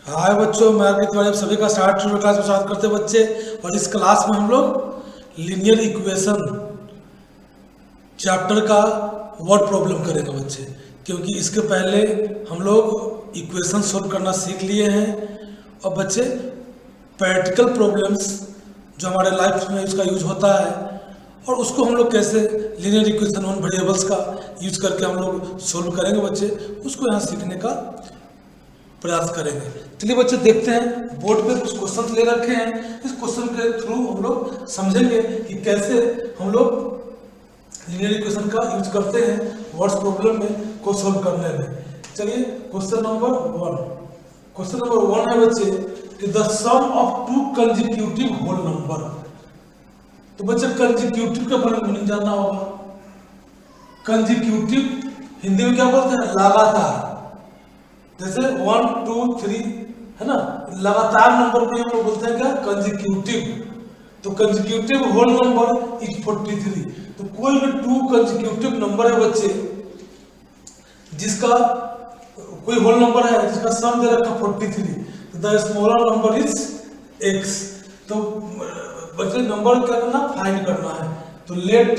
हाय बच्चों, मैं अर्पित तिवारी आप सभी का स्टार्ट ट्यूटोरियल क्लास में स्वागत करते हैं बच्चे। और इस क्लास में हम लोग लीनियर इक्वेशन चैप्टर का वर्ड प्रॉब्लम करेंगे बच्चे, क्योंकि इसके पहले हम लोग इक्वेशन सोल्व करना सीख लिए हैं। और बच्चे प्रैक्टिकल प्रॉब्लम्स जो हमारे लाइफ में उसका यूज होता है और उसको हम लोग कैसे लीनियर इक्वेशन वन वेरिएबल्स का यूज करके हम लोग सोल्व करेंगे बच्चे, उसको यहाँ सीखने का प्रयास करेंगे। चलिए बच्चे देखते हैं, बोर्ड पे कुछ क्वेश्चन ले रखे हैं। इस क्वेश्चन के थ्रू हम लोग समझेंगे कि कैसे हम लोग लीनियर इक्वेशन का यूज करते हैं वर्ड्स प्रॉब्लम में को सॉल्व करने में। चलिए क्वेश्चन नंबर वन है बच्चे कि the sum of two consecutive whole number. तो बच्चे कंसेक्यूटिव का फर्क नहीं जानना होगा। कंसेक्यूटिव हिंदी में क्या बोलते हैं? लगातार। जैसे 1 2 3 है ना, लगातार नंबर को हम लोग बोलते हैं क्या? कंसेक्यूटिव। तो कंसेक्यूटिव होल नंबर इज 43। तो कोई भी टू कंसेक्यूटिव नंबर है बच्चे जिसका कोई होल नंबर है जिसका सम दे रखा 43, the smaller number is x। तो बच्चे नंबर क्या करना? फाइंड करना है। तो late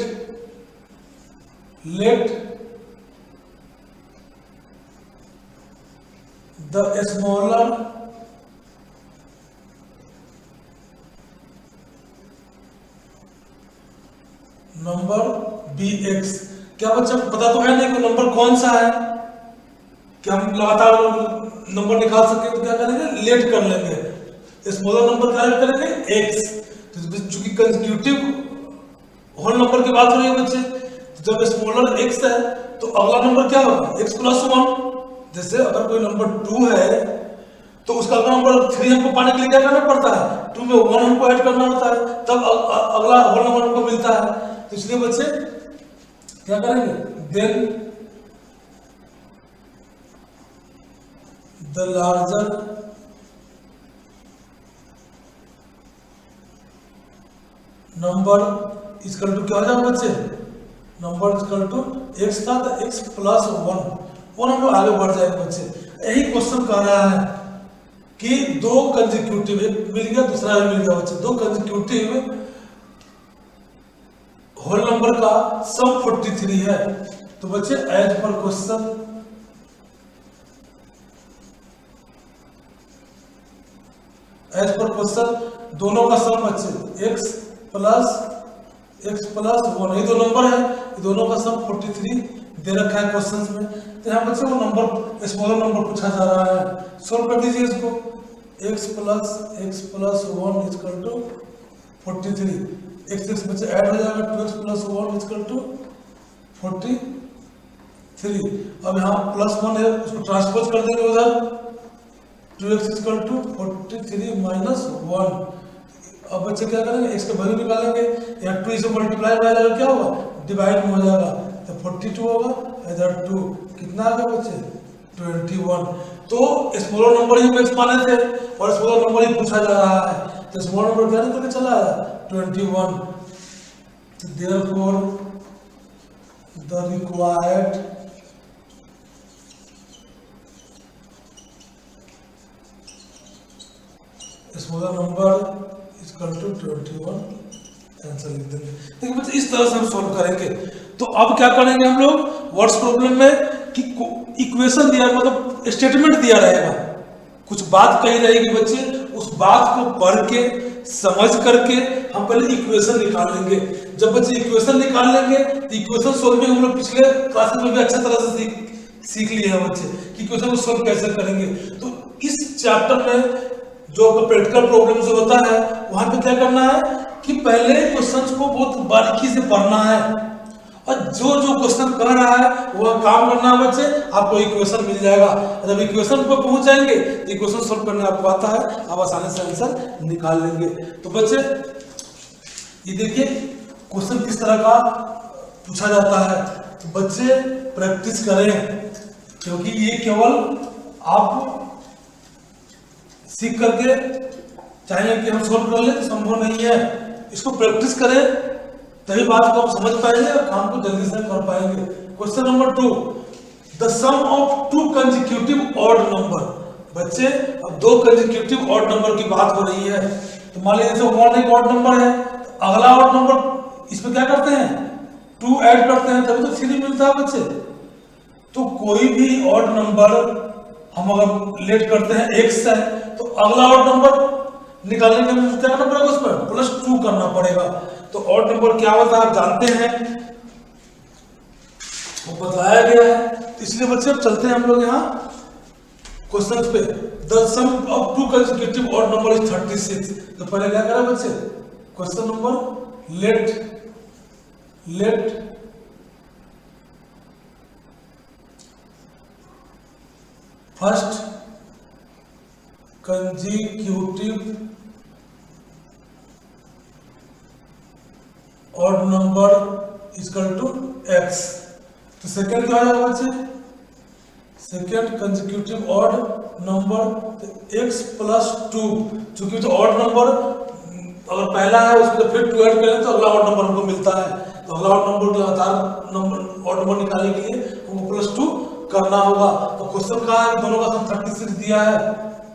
the smaller number bx। क्या बच्चा पता तो है नहीं कि नंबर कौन सा है? कि हम लगातार नंबर निकाल सके तो क्या करेंगे? लेट कर लेंगे। स्मॉलर नंबर क्या करेंगे? x। तो चूंकि कंसेक्यूटिव होल नंबर की बात हो रही है बच्चे, तो जब स्मॉलर x है तो अगला नंबर क्या होगा? x plus 1। जैसे अगर कोई नंबर 2 है तो उसका अगला नंबर 3 हमको पाने के लिए क्या करना पड़ता है? 2 में 1 हमको ऐड करना होता है, तब अगला होल नंबर हमको मिलता है। तो इसलिए बच्चे क्या करेंगे? Then the larger number equal to क्या हो जाएगा बच्चे? नंबर इक्वल टू x था तो x प्लस 1 हम लोग आगे बढ़ जाएंगे बच्चे। यही क्वेश्चन कह रहा है कि दो कंसेक्यूटिव, एक मिल गया दूसरा भी मिल गया बच्चे, दो कंसेक्यूटिव होल नंबर का सम 43 है। तो बच्चे एज पर क्वेश्चन दोनों का सम बच्चे x प्लस 1, ये दो नंबर है, ये दोनों का सम 43 दे रखा है क्वेश्चंस में। तो यहाँ बच्चे वो नंबर स्मॉलर नंबर पूछा जा रहा है। सोल्व कर दीजिए इसको। x plus 1 equal to 43। x बच्चे ऐड हो जाएगा, 2x प्लस 1 इक्वल टू 43। अब यहाँ प्लस 1 है, उसको ट्रांसपोज कर देंगे उधर। 2x equal to 43 minus 1। अब बच्चे क्या करेंगे? x का वैल्यू निकालेंगे। यहाँ 2 से मल्टीप्लाई हो जाएगा, क्या होगा? डिवाइड में हो जाएगा, तो 42 होगा। इधर 2 कितना आ गया बच्चे? 21। तो स्मॉलर नंबर ही मैक्स माने थे और स्मॉलर नंबर ही पूछा जा रहा है, तो स्मॉलर नंबर क्या निकल के चला आया? 21। तो therefore the required smaller number equal to 21। Answer लिख देंगे। देखिए बच्चे इस तरह से हम सॉल्व करेंगे। तो अब क्या करेंगे हम लोग वर्ड्स प्रॉब्लम में कि इक्वेशन दिया, मतलब स्टेटमेंट दिया रहेगा, कुछ बात कही रहेगी बच्चे, उस बात को पढ़ के समझ करके हम पहले इक्वेशन निकाल लेंगे। जब बच्चे इक्वेशन निकाल लेंगे तो इक्वेशन सोल्विंग हम लोग पिछले क्लासेस में भी अच्छा तरह से सीख लिए हैं बच्चे कि इक्वेशन को सोल्व कैसे करेंगे। तो इस चैप्टर में जो प्रैक्टिकल प्रॉब्लम जो होता है वहां पे क्या करना है कि पहले क्वेश्चंस को बहुत बारीकी से पढ़ना है और जो क्वेश्चन कर रहा है वह काम करना है बच्चे। आपको इक्वेशन मिल जाएगा। जब इक्वेशन पर पहुंच जाएंगे तो इक्वेशन सोल्व करने आपको आता है, आप आसानी से आंसर निकाल लेंगे। तो बच्चे ये देखिए क्वेश्चन किस तरह का पूछा जाता है। तो बच्चे प्रैक्टिस करें, क्योंकि ये केवल आप सीख करके चाहेंगे कि हम सोल्व कर लें तो संभव नहीं है। इसको प्रैक्टिस करें तभी बात को आप समझ पाएंगे और काम को जल्दी से कर पाएंगे। Question number 2, the sum of two consecutive odd number. बच्चे अब दो कंसेक्यूटिव ऑड नंबर की बात हो रही है, तो मान लीजिए जैसे 1 एक ऑड नंबर है, तो अगला ऑड नंबर इसमें क्या करते हैं 2 ऐड करते हैं, तभी तो 3 मिलता है बच्चे। तो कोई भी ऑड नंबर हम अगर लेट करते हैं x से, तो अगला ऑड नंबर निकालने के लिए क्या करना पड़ेगा, उस पर +2 करना पड़ेगा। तो ऑड नंबर क्या होता है आप जानते हैं, वो बताया गया है। तो इसलिए बच्चे अब चलते हैं हम लोग यहाँ क्वेश्चन पे। The sum of 2 consecutive odd number is 36। तो पहले क्या करें बच्चे, question number let first consecutive odd number equal to x। तो सेकंड क्या आएगा बच्चे, second consecutive odd number x +2। चूंकि जो ऑड नंबर अगर पहला है उसको तो फिर 2 ऐड करें तो अगला ऑड नंबर हमको मिलता है। तो अगला ऑड नंबर लगातार नंबर ऑड नंबर निकालने के लिए हमको +2 करना होगा। तो क्वेश्चन कहा है दोनों का सम 36 दिया है।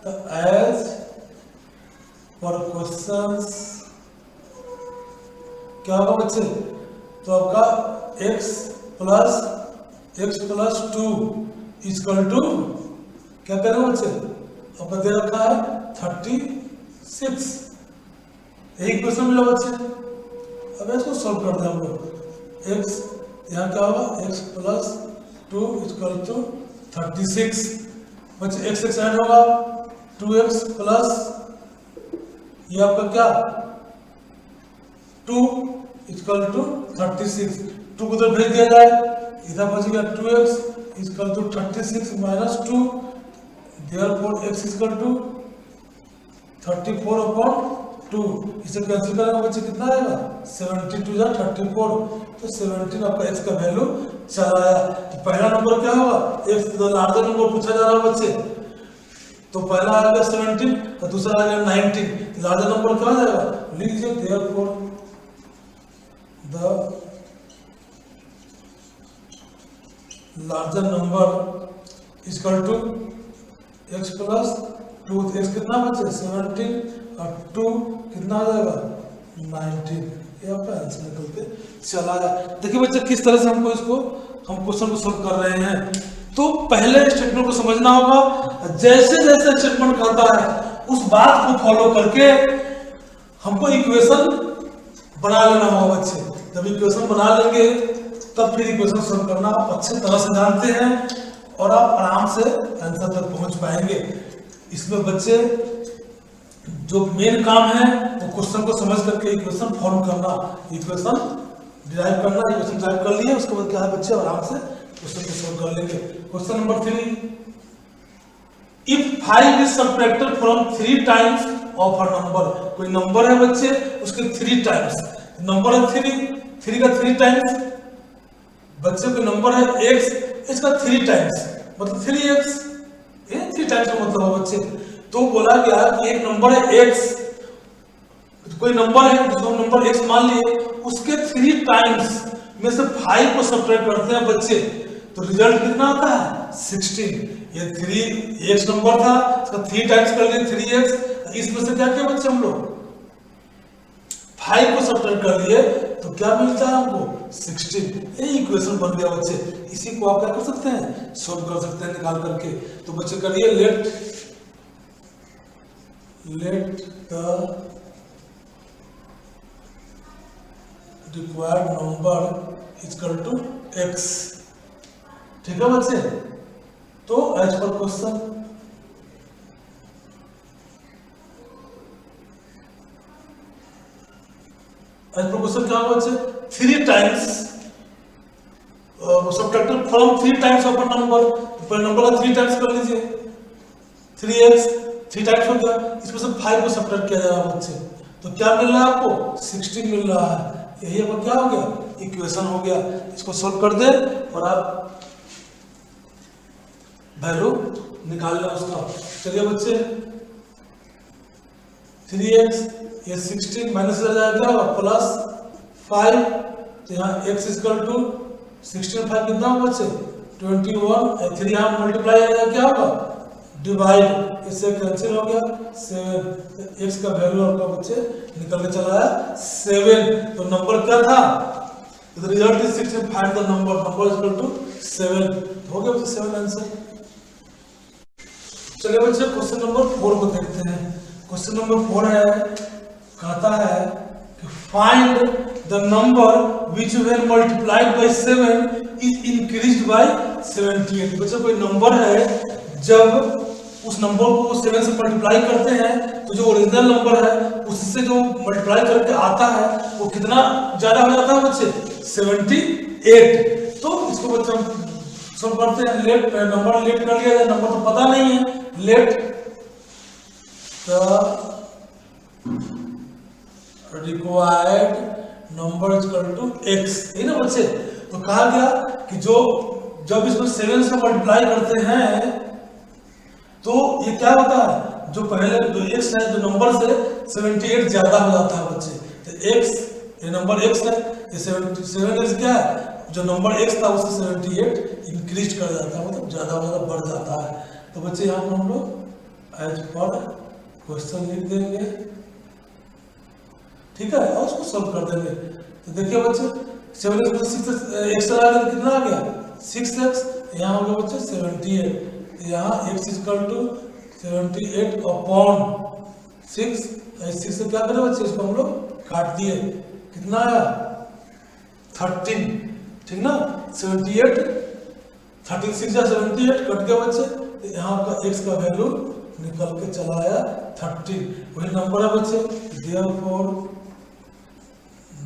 तो एज पर क्वेश्चंस क्या होगा बच्चे, तो आपका x + 2 इक्वल टू क्या करेंगे बच्चे, आपका दे रखा है 36। यही क्वेश्चन मिला बच्चे। अब इसको सॉल्व कर दें हम लोग। x यहाँ क्या होगा, x + 2 इक्वल टू 36। बच्चे x ऐड होगा 2x प्लस ये आपका क्या 2 इक्वल टू 36। 2 को तो भेज दिया जाए, इधर बच गया 2x equal to 36 - 2। Therefore x equal to 34/2। इसे कैंसिल करेंगे बच्चे कितना आएगा, 72 या 34। तो 17 आपका x का वैल्यू चला आया। तो पहला नंबर क्या होगा, x लार्जर नंबर पूछा जा रहा है बच्चे, तो पहला आ गया 17 और दूसरा आ गया 19। लार्जर नंबर क्या आ जाएगा, लिख लीजिए therefore the larger number equal to x + 2। x कितना बचे 17 और 2 कितना आ जाएगा 19। ये आपका आंसर निकल के चला आया। देखिए बच्चे किस तरह से हमको इसको हम क्वेश्चन को सॉल्व कर रहे हैं। तो पहले स्टेटमेंट को समझना होगा, जैसे जैसे स्टेटमेंट करता है उस बात को फॉलो करके हमको इक्वेशन बना लेना होगा बच्चे। जब इक्वेशन बना लेंगे तब फिर इक्वेशन सॉल्व करना आप अच्छे तरह से जानते हैं और आप आराम से आंसर तक पहुंच पाएंगे। इसमें बच्चे जो मेन काम है वो क्वेश्चन को समझ करके इक्वेशन फॉर्म करना, इक्वेशन डिराइव करना। इक्वेशन डिराइव कर लिए उसके बाद क्या है बच्चे आराम से क्वेश्चन को सॉल्व कर लेंगे। Question number 3, if 5 is subtracted from 3 times of a number. कोई नंबर है बच्चे उसके 3 टाइम्स, नंबर है 3 का 3 टाइम्स। बच्चे को नंबर है x, इसका 3 टाइम्स मतलब 3x। ये 3 टाइम्स का मतलब है बच्चे। तो बोला गया कि एक नंबर है x, कोई नंबर है जिसको नंबर x मान लिए, उसके 3 टाइम्स में से 5 को सब्ट्रैक्ट करते हैं बच्चे, तो रिजल्ट कितना आता है 16। ये 3x नंबर था, इसका 3 टाइम्स कर लिए 3x। इसमें से क्या किया बच्चे हम लोग 5 को सब्ट्रैक्ट कर लिए, तो क्या मिलता है हमको 16। ये इक्वेशन बन गया बच्चे। इसी को आप क्या कर सकते हैं, सॉल्व कर सकते हैं निकाल करके। तो बच्चे करिए, let the required number equal to x। ठीक है बच्चे। तो एज पर क्वेश्चन क्या होगा बच्चे, 3 times subtracted from 3 times of a number. पहले नंबर का 3 टाइम्स कर लीजिए, 3x 3 टाइम्स हो गया, इसमें से 5 को सब्ट्रैक्ट किया जा रहा है बच्चे, तो क्या मिल रहा है आपको 16 मिल रहा है। यही आपका क्या हो गया, इक्वेशन हो गया। इसको सॉल्व कर दे और आप वैल्यू निकाल लें उसका। चलिए बच्चे, 3x ये 16 माइनस हो जाएगा, क्या होगा +5। तो यहाँ x इक्वल टू 16 5 कितना होगा बच्चे 21। 3 यहाँ मल्टीप्लाई आ जाएगा, क्या होगा डिवाइड, इससे कैंसिल हो गया 7, एक्स का वैल्यू आपका बच्चे निकल के चला आया 7। तो नंबर क्या था, the result is 6, find the number, number is equal to 7। हो गया बच्चे 7 आंसर। चलिए बच्चे क्वेश्चन नंबर 4 को देखते हैं। क्वेश्चन नंबर 4 है, कहता है कि find the number which when multiplied by 7 is increased by 78। बच्चे कोई नंबर है, जब उस नंबर को 7 से मल्टीप्लाई करते हैं तो जो ओरिजिनल नंबर है उससे जो मल्टीप्लाई करके आता है वो कितना ज्यादा हो जाता है बच्चे, 78। तो इसको बच्चे हम सॉल्व करते हैं। लेट नंबर लेट कर लिया जाए, नंबर तो पता नहीं है। Let the required number is equal to x, है ना बच्चे। तो कहा गया कि जो जब इसको 7 से मल्टीप्लाई करते हैं तो ये क्या होता है, जो पहले जो x है जो नंबर से 78 ज्यादा हो जाता है बच्चे। तो x, ये नंबर x है, ये 7x क्या है, जो नंबर x था उससे 78 इंक्रीज कर जाता है, मतलब ज्यादा बढ़ जाता है। तो बच्चे यहाँ पर हम लोग एज पर क्वेश्चन लिख देंगे, ठीक है, और उसको सॉल्व कर देंगे। तो देखिए बच्चे 7x 6x कितना आ गया 6x, यहाँ हो गया बच्चे 78। यहाँ x is equal to 78 upon 6, 6 से क्या करें बच्चे, इसको हम लोग काट दिए, कितना आया 13, ठीक ना। 78 36 या 78 कट गया बच्चे। तो यहाँ का x का वैल्यू निकल के चला आया 13, वही नंबर है बच्चे। देयरफॉर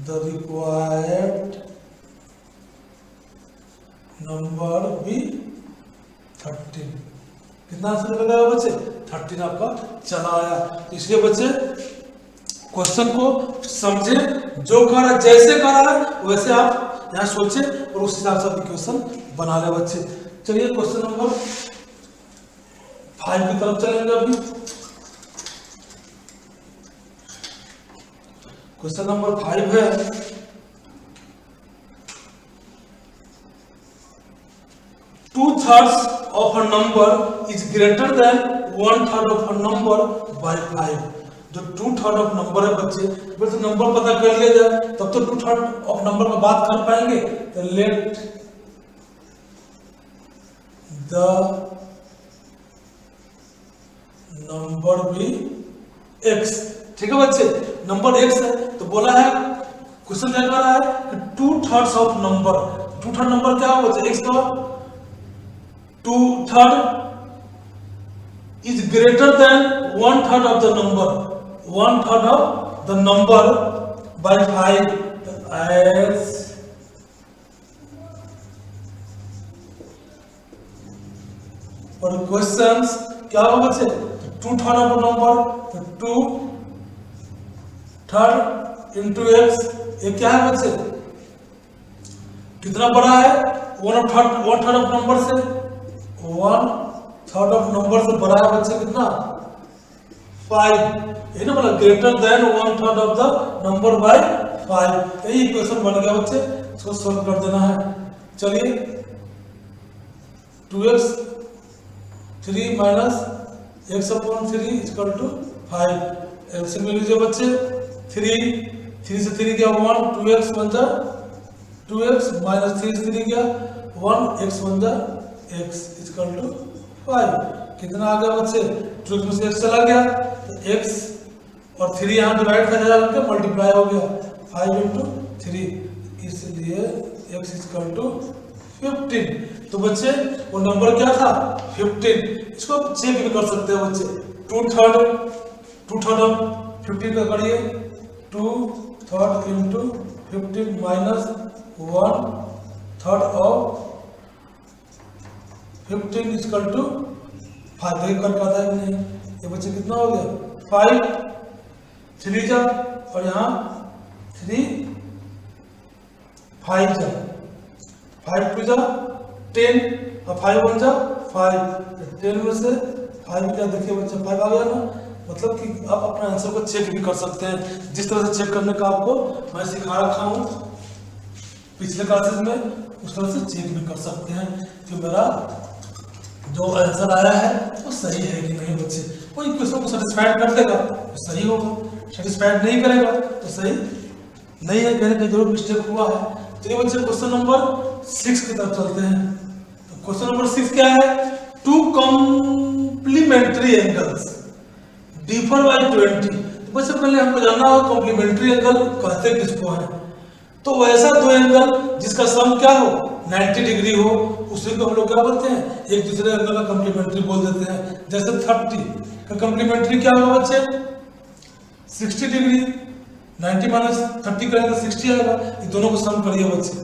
द रिक्वायर्ड नंबर भी 13, कितना आंसर निकल गया बच्चे 13 आपका चला आया। तो इसलिए बच्चे क्वेश्चन को समझे, जो कर रहा है जैसे कर रहा है वैसे आप यहाँ सोचे और उस हिसाब से आप क्वेश्चन बना ले बच्चे। चलिए क्वेश्चन नंबर 5 की तरफ चलेंगे अभी। क्वेश्चन नंबर 5 है, two thirds of a number is greater than 1/3 of a number by 5। जो 2/3 ऑफ नंबर है बच्चे, तो नंबर पता कर लिया जाए तब तो 2/3 ऑफ नंबर का बात कर पाएंगे। तो लेट द नंबर भी x, ठीक है बच्चे, नंबर x है। तो बोला है क्वेश्चन क्या कर रहा है कि 2/3 ऑफ नंबर, 2/3 नंबर क्या हो बच्चे, x का 2/3 is greater than 1/3 of the number, 1/3 of the number by 5 as for questions क्या होगा बच्चे, 2/3 of a number, तो 2/3 into x, ये क्या है बच्चे, कितना बड़ा है 1/3 ऑफ नंबर से, 1/3 ऑफ नंबर से बड़ा है बच्चे कितना 5, ये ना मतलब greater than 1/3 of the number by 5। यही इक्वेशन बन गया बच्चे, इसको सॉल्व कर देना है। चलिए 2x 3 minus x upon 3 equal to 5, LCM ले लीजिए बच्चे। 3 से 3 गया 1, 2x बन जा 2x माइनस 3 से 3 गया 1, x बन जा x इक्वल टू 5। कितना आ गया बच्चे, 2x में से x चला गया तो x और 3 यहाँ डिवाइड कर जाएगा, मल्टीप्लाई हो गया 5 into 3, इसलिए x इक्वल टू 15। तो बच्चे वो नंबर क्या था 15। इसको चेक भी कर सकते हैं बच्चे, 2/3 ऑफ 15 का करिए, 2/3 into 15 minus 1/3 of 15 equal to 5। देख कर पाता है नहीं, ये बच्चे कितना हो गया 5, 3 जा और यहाँ 3 5 जा, 5 2 जा 10 और 5 1 जा 5, 10 में से 5 क्या, देखिए बच्चे 5 आ गया ना। मतलब कि आप अपने आंसर को चेक भी कर सकते हैं, जिस तरह से चेक करने का आपको मैं सिखा रखा हूँ पिछले क्लासेस में, उस तरह से चेक भी कर सकते हैं कि मेरा जो आंसर आया है वो सही है कि नहीं बच्चे। वो इक्वेशन को सेटिस्फाइड कर देगा तो सही होगा, सेटिस्फाइड नहीं करेगा तो सही नहीं है, कहीं ना कहीं जरूर मिस्टेक हुआ है। चलिए बच्चे क्वेश्चन नंबर 6 की तरफ चलते हैं। तो क्वेश्चन नंबर 6 क्या है, two complementary angles differ by 20। तो बच्चे पहले हमको जानना होगा कॉम्प्लीमेंट्री एंगल कहते किसको है। तो वैसा दो एंगल जिसका सम क्या हो 90 डिग्री हो, उसी को हम लोग क्या बोलते हैं, एक दूसरे एंगल का कॉम्प्लीमेंट्री बोल देते हैं। जैसे 30 का कॉम्प्लीमेंट्री क्या होगा बच्चे 60 डिग्री, 90 माइनस 30 करें तो 60 आएगा। ये दोनों को सम करिए बच्चे,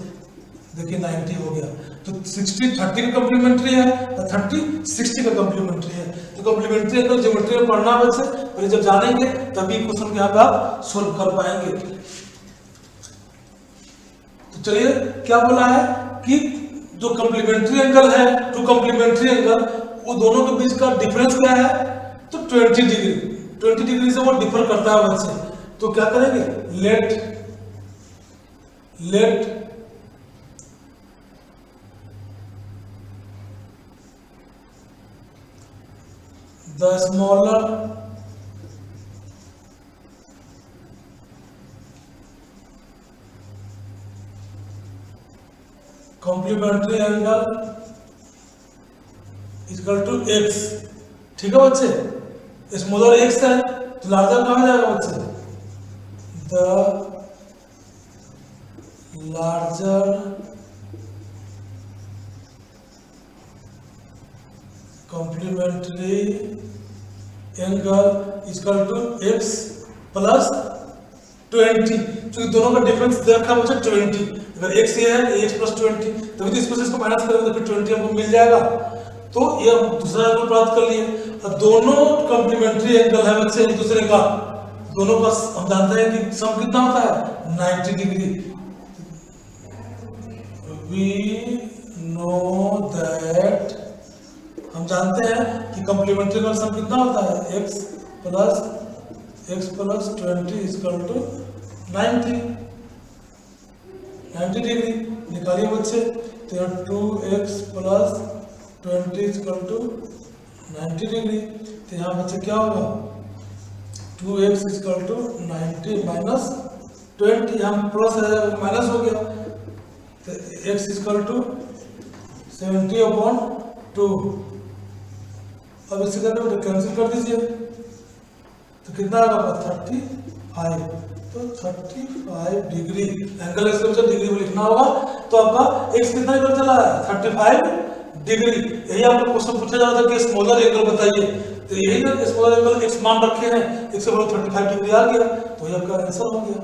देखिए 90 हो गया। तो 60 30 का कॉम्प्लीमेंट्री है और 30 60 का कॉम्प्लीमेंट्री है। तो कॉम्प्लीमेंट्री एंगल ज्योमेट्री में पढ़ना बच्चे, पहले जब जानेंगे तभी क्वेश्चन यहाँ पे आप सोल्व कर पाएंगे। तो चलिए क्या बोला है कि जो कॉम्प्लीमेंट्री एंगल है, टू कॉम्प्लीमेंट्री एंगल, वो दोनों के बीच का डिफरेंस क्या है तो 20 डिग्री। 20 डिग्री से वो डिफर करता है बच्चे। तो क्या करेंगे, let the smaller complementary angle equal to x। ठीक है बच्चे, स्मॉलर x है तो लार्जर कहा जाएगा बच्चे, the larger complementary angle equal to x plus 20। क्योंकि दोनों का डिफरेंस देखा बच्चे 20, अगर x ये है x प्लस 20, तभी तो इसको माइनस करेंगे तो फिर 20 हमको मिल जाएगा। तो ये हम दूसरा एंगल प्राप्त कर लिए। और दोनों कॉम्प्लीमेंट्री एंगल है बच्चे एक दूसरे का, दोनों का हम जानते हैं कि सम कितना होता है 90 डिग्री। वी नो दैट, हम जानते हैं कि कॉम्प्लीमेंट्री एंगल सम कितना होता है x plus 20 equal to 90 degree. निकालिए बच्चे, तो 2x plus 20 equal to 90 degree. तो यहाँ बच्चे क्या होगा 2x इक्वल टू 90 माइनस 20, यहाँ प्लस माइनस हो गया। तो x इक्वल टू 70/2। अब इसे करके कैंसिल कर दीजिए तो कितना आएगा 35। तो 35 डिग्री एंगल एक्सपेक्टेड डिग्री में लिखना होगा। तो आपका x कितना इधर चला है 35 डिग्री। यही आपको क्वेश्चन पूछा जा रहा था कि स्मॉलर एंगल बताइए, तो यही ना स्मॉलर एंगल x मान रखे हैं, x से बड़ा 35 डिग्री आ गया, तो ये आपका आंसर हो गया।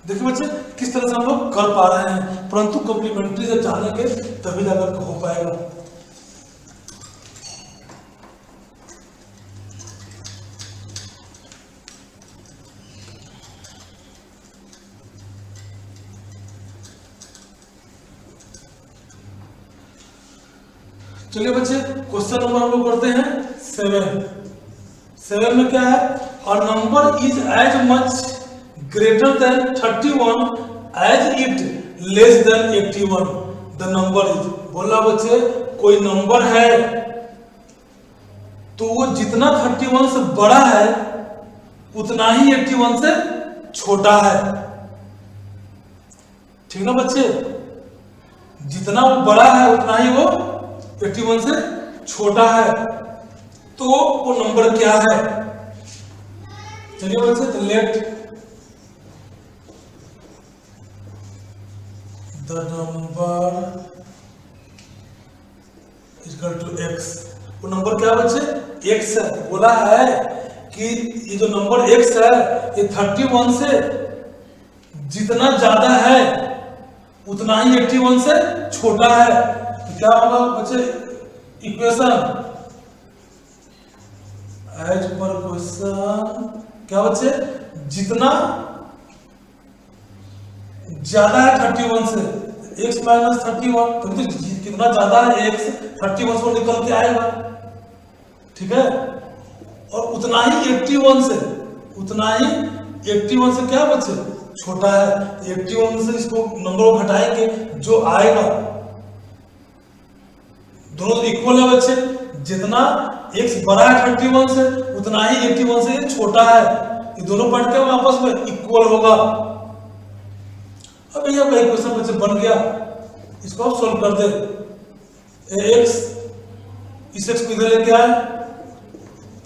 देखिए बच्चे किस तरह से हम लोग कर पा रहे हैं, परंतु कॉम्प्लीमेंट्री जब जानेंगे तभी जाकर हो पाएगा। चलिए बच्चे क्वेश्चन नंबर हम लोग करते हैं 7 में क्या है, a number is as much greater than 31 as it less than 81। The number is, बोला बच्चे कोई नंबर है तो वो जितना 31 से बड़ा है उतना ही 81 से छोटा है। ठीक ना बच्चे, जितना वो बड़ा है उतना ही वो 81 से छोटा है। तो वो नंबर क्या है, चलिए बच्चे तो let the number equal to x। वो नंबर क्या है बच्चे x है। बोला है कि ये जो नंबर x है ये 31 से जितना ज्यादा है उतना ही 81 से छोटा है। तो क्या होगा बच्चे इक्वेशन एज पर क्वेश्चन, क्या बच्चे जितना ज्यादा है 31 से x माइनस 31, तो कितना ज्यादा है x 31 से निकल के आएगा। ठीक है, और उतना ही 81 से, उतना ही 81 से क्या बच्चे छोटा है। 81 से इसको नंबर को घटाएंगे जो आएगा दोनों इक्वल है बच्चे, जितना x बड़ा है 31 से उतना ही 81 से ये छोटा है, ये दोनों पॉइंट क्या आपस में इक्वल होगा। अब यहाँ पे क्वेश्चन बच्चे बन गया, इसको आप सोल्व कर दे। x इस x को इधर लेके आए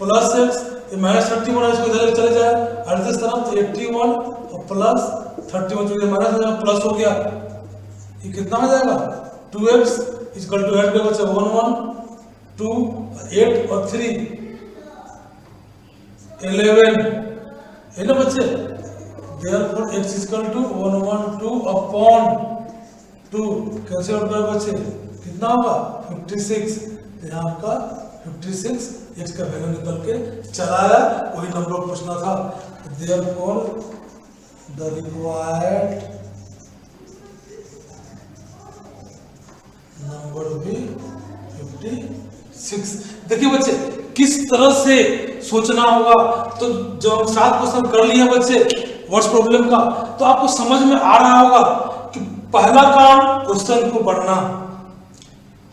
प्लस x, ये माइनस 31 है, इसको इधर लेके चले जाए और इस तरफ 81 और प्लस 31 जो माइनस प्लस हो गया, ये कितना हो जाएगा 2x इक्वल टू 8 के बच्चे 1 1 2 8 और 3 11 है ना बच्चे। Therefore x equal to 1 1 2 upon 2 कैसे आउट कर बच्चे कितना होगा 56। यहाँ आपका 56 x का वैल्यू निकल के चला है, वही नंबर पूछना था। देयरफॉर द रिक्वायर्ड नंबर भी 56। देखिए बच्चे किस तरह से सोचना होगा। तो जब हम 7 क्वेश्चन कर लिए बच्चे वर्ड्स प्रॉब्लम का, तो आपको समझ में आ रहा होगा कि पहला काम क्वेश्चन को पढ़ना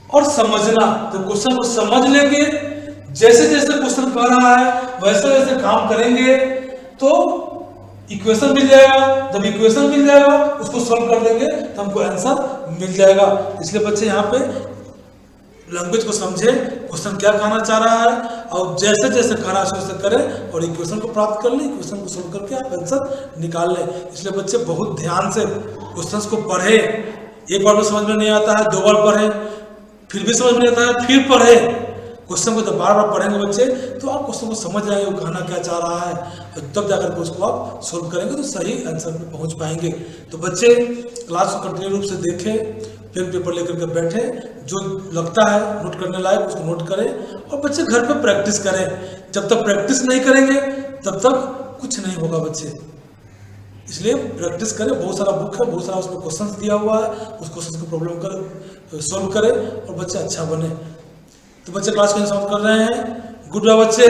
और समझना। जब क्वेश्चन को समझ लेंगे, जैसे जैसे क्वेश्चन कर रहा है वैसे वैसे काम करेंगे तो इक्वेशन मिल जाएगा। जब इक्वेशन मिल जाएगा उसको सॉल्व कर देंगे तो हमको आंसर मिल जाएगा। इसलिए बच्चे यहाँ पे लैंग्वेज को समझे, क्वेश्चन क्या कहना चाह रहा है और जैसे जैसे कह रहा है वैसे करें और इक्वेशन को प्राप्त कर लें, इक्वेशन को सोल्व करके आप आंसर निकाल लें। इसलिए बच्चे बहुत ध्यान से क्वेश्चंस को पढ़े। एक बार में समझ में नहीं आता है, 2 बार पढ़े, फिर भी समझ में नहीं आता है, फिर पढ़े। क्वेश्चन को जब बार बार पढ़ेंगे बच्चे तो आप क्वेश्चन को समझ जाएंगे वो कहना क्या चाह रहा है, और तब जाकर उसको आप सोल्व करेंगे तो सही आंसर पे पहुंच पाएंगे। तो बच्चे क्लास को कंटिन्यू रूप से देखें, पेन पेपर लेकर के बैठे, जो लगता है नोट करने लायक उसको नोट करें और बच्चे घर पे प्रैक्टिस करें। जब तक प्रैक्टिस नहीं करेंगे तब तक कुछ नहीं होगा बच्चे। इसलिए प्रैक्टिस करें, बहुत सारा बुक है, बहुत सारा उसमें क्वेश्चंस दिया हुआ है, उस क्वेश्चन को प्रॉब्लम कर सॉल्व करें और बच्चे अच्छा बने। तो बच्चे क्लास को सॉल्व कर रहे हैं। गुड बाय बच्चे।